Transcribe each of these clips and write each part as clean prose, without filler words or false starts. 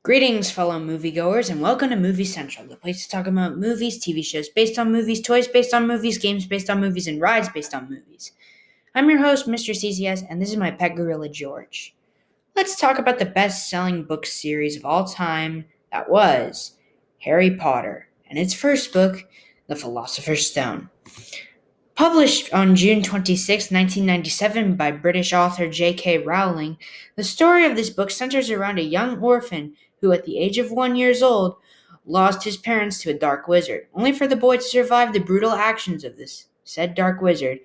Greetings, fellow moviegoers, and welcome to Movie Central, the place to talk about movies, TV shows based on movies, toys based on movies, games based on movies, and rides based on movies. I'm your host, Mr. CCS, and this is my pet gorilla, George. Let's talk about the best-selling book series of all time that was Harry Potter, and its first book, The Philosopher's Stone. Published on June 26, 1997 by British author J.K. Rowling, the story of this book centers around a young orphan who, at the age of 1 year old, lost his parents to a dark wizard, only for the boy to survive the brutal actions of this said dark wizard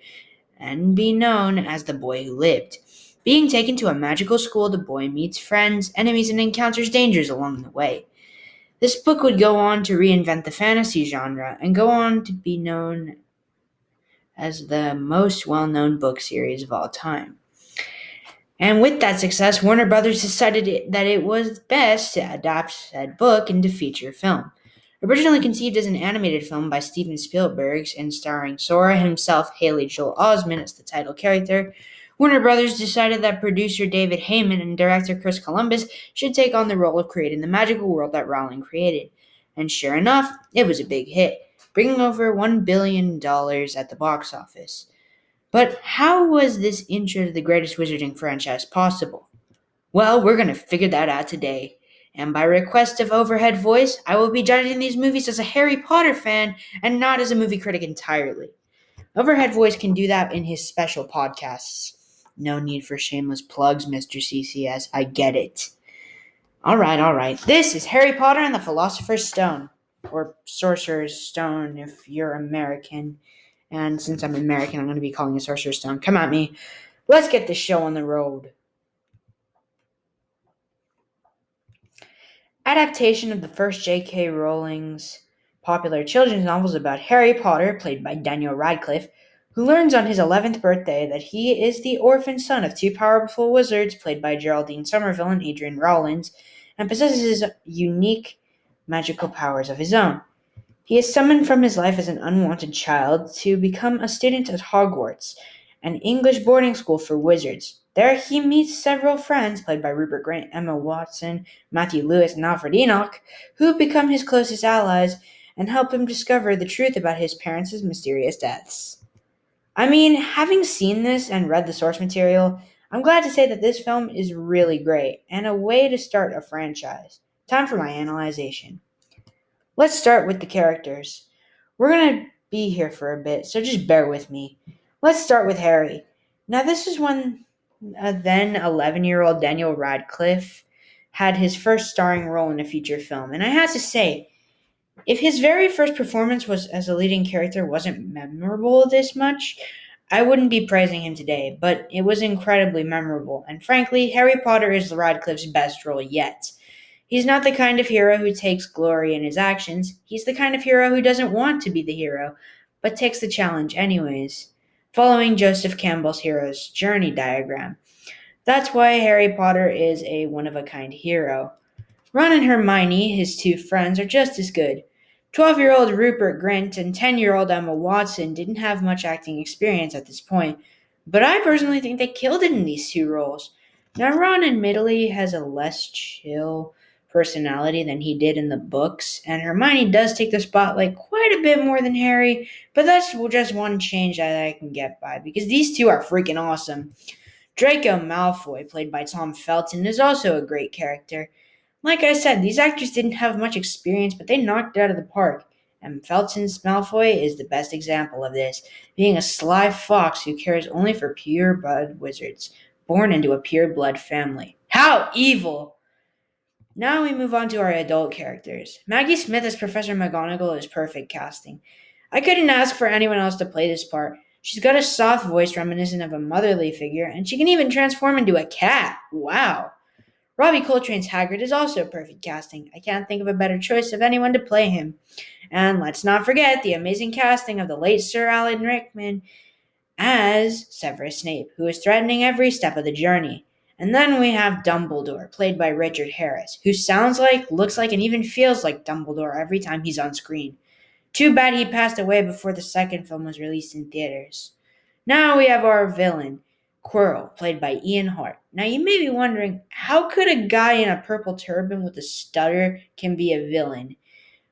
and be known as the boy who lived. Being taken to a magical school, the boy meets friends, enemies, and encounters dangers along the way. This book would go on to reinvent the fantasy genre and go on to be known as the most well-known book series of all time. And with that success, Warner Brothers decided that it was best to adapt said book into feature film. Originally conceived as an animated film by Steven Spielberg and starring Sora himself, Haley Joel Osment as the title character, Warner Brothers decided that producer David Heyman and director Chris Columbus should take on the role of creating the magical world that Rowling created. And sure enough, it was a big hit, bringing over $1 billion at the box office. But how was this intro to the greatest wizarding franchise possible? Well, we're going to figure that out today. And by request of Overhead Voice, I will be judging these movies as a Harry Potter fan and not as a movie critic entirely. Overhead Voice can do that in his special podcasts. No need for shameless plugs, Mr. CCS. I get it. All right. This is Harry Potter and the Philosopher's Stone, or Sorcerer's Stone if you're American. And since I'm American, I'm going to be calling it Sorcerer's Stone. Come at me. Let's get this show on the road. Adaptation of the first J.K. Rowling's popular children's novels about Harry Potter, played by Daniel Radcliffe, who learns on his 11th birthday that he is the orphan son of two powerful wizards, played by Geraldine Somerville and Adrian Rawlins, and possesses unique magical powers of his own. He is summoned from his life as an unwanted child to become a student at Hogwarts, an English boarding school for wizards. There he meets several friends, played by Rupert Grint, Emma Watson, Matthew Lewis, and Alfred Enoch, who become his closest allies and help him discover the truth about his parents' mysterious deaths. I mean, having seen this and read the source material, I'm glad to say that this film is really great and a way to start a franchise. Time for my analyzation. Let's start with the characters. We're going to be here for a bit, so just bear with me. Let's start with Harry. Now, this is when then 11-year-old Daniel Radcliffe had his first starring role in a feature film. And I have to say, if his very first performance was as a leading character wasn't memorable this much, I wouldn't be praising him today, but it was incredibly memorable. And frankly, Harry Potter is Radcliffe's best role yet. He's not the kind of hero who takes glory in his actions. He's the kind of hero who doesn't want to be the hero, but takes the challenge anyways, following Joseph Campbell's hero's journey diagram. That's why Harry Potter is a one-of-a-kind hero. Ron and Hermione, his two friends, are just as good. 12-year-old Rupert Grint and 10-year-old Emma Watson didn't have much acting experience at this point, but I personally think they killed it in these two roles. Now, Ron admittedly has a less chill personality than he did in the books, and Hermione does take the spotlight quite a bit more than Harry, but that's just one change that I can get by, because these two are freaking awesome. Draco Malfoy, played by Tom Felton, is also a great character. Like I said, these actors didn't have much experience, but they knocked it out of the park, and Felton's Malfoy is the best example of this, being a sly fox who cares only for pure-blood wizards, born into a pure-blood family. How evil! Now we move on to our adult characters. Maggie Smith as Professor Mcgonagall is perfect casting. I couldn't ask for anyone else to play this part. She's got a soft voice reminiscent of a motherly figure, and she can even transform into a cat. Wow. Robbie Coltrane's Hagrid is also perfect casting. I can't think of a better choice of anyone to play him. And let's not forget the amazing casting of the late Sir Alan Rickman as Severus Snape, who is threatening every step of the journey. And then we have Dumbledore, played by Richard Harris, who sounds like, looks like, and even feels like Dumbledore every time he's on screen. Too bad he passed away before the second film was released in theaters. Now we have our villain, Quirrell, played by Ian Hart. Now you may be wondering, how could a guy in a purple turban with a stutter can be a villain?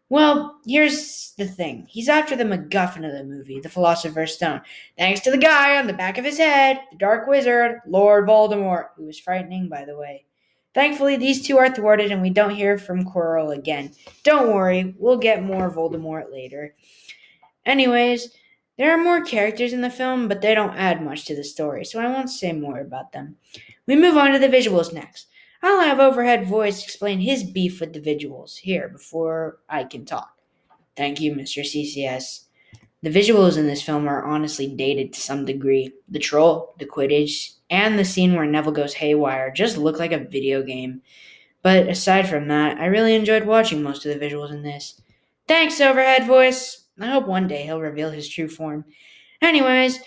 Well, here's the thing. He's after the MacGuffin of the movie, the Philosopher's Stone. Thanks to the guy on the back of his head, the Dark Wizard, Lord Voldemort, who was frightening, by the way. Thankfully, these two are thwarted and we don't hear from Quirrell again. Don't worry, we'll get more Voldemort later. Anyways, there are more characters in the film, but they don't add much to the story, so I won't say more about them. We move on to the visuals next. I'll have Overhead Voice explain his beef with the visuals here before I can talk. Thank you, Mr. CCS. The visuals in this film are honestly dated to some degree. The troll, the Quidditch, and the scene where Neville goes haywire just look like a video game. But aside from that, I really enjoyed watching most of the visuals in this. Thanks, Overhead Voice! I hope one day he'll reveal his true form. Anyways,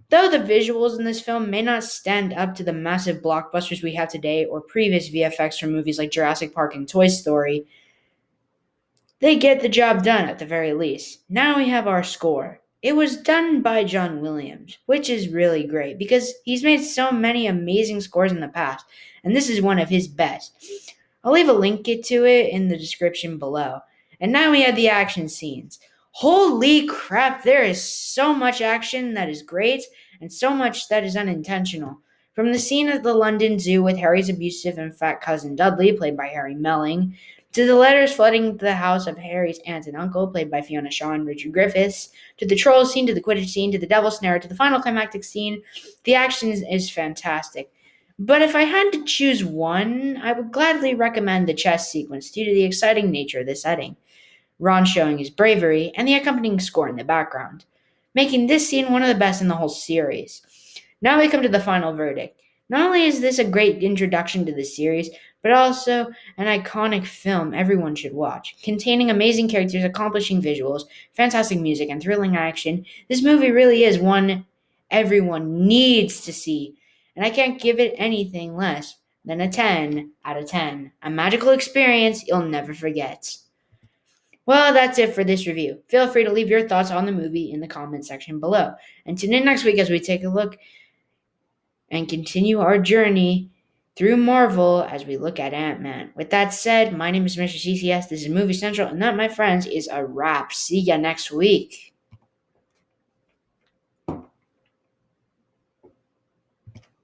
though the visuals in this film may not stand up to the massive blockbusters we have today or previous VFX from movies like Jurassic Park and Toy Story, they get the job done at the very least. Now we have our score. It was done by John Williams, which is really great because he's made so many amazing scores in the past, and this is one of his best. I'll leave a link to it in the description below. And now we have the action scenes. Holy crap, there is so much action that is great and so much that is unintentional. From the scene at the London Zoo with Harry's abusive and fat cousin Dudley, played by Harry Melling, to the letters flooding the house of Harry's aunt and uncle, played by Fiona Shaw and Richard Griffiths, to the troll scene, to the Quidditch scene, to the Devil's Snare, to the final climactic scene, the action is fantastic. But if I had to choose one, I would gladly recommend the chess sequence due to the exciting nature of the setting, Ron showing his bravery, and the accompanying score in the background, making this scene one of the best in the whole series. Now we come to the final verdict. Not only is this a great introduction to the series, but also an iconic film everyone should watch. Containing amazing characters, accomplishing visuals, fantastic music, and thrilling action, this movie really is one everyone needs to see, and I can't give it anything less than a 10 out of 10. A magical experience you'll never forget. Well, that's it for this review. Feel free to leave your thoughts on the movie in the comment section below. And tune in next week as we take a look and continue our journey through Marvel as we look at Ant-Man. With that said, my name is Mr. CCS. This is Movie Central, and that, my friends, is a wrap. See ya next week.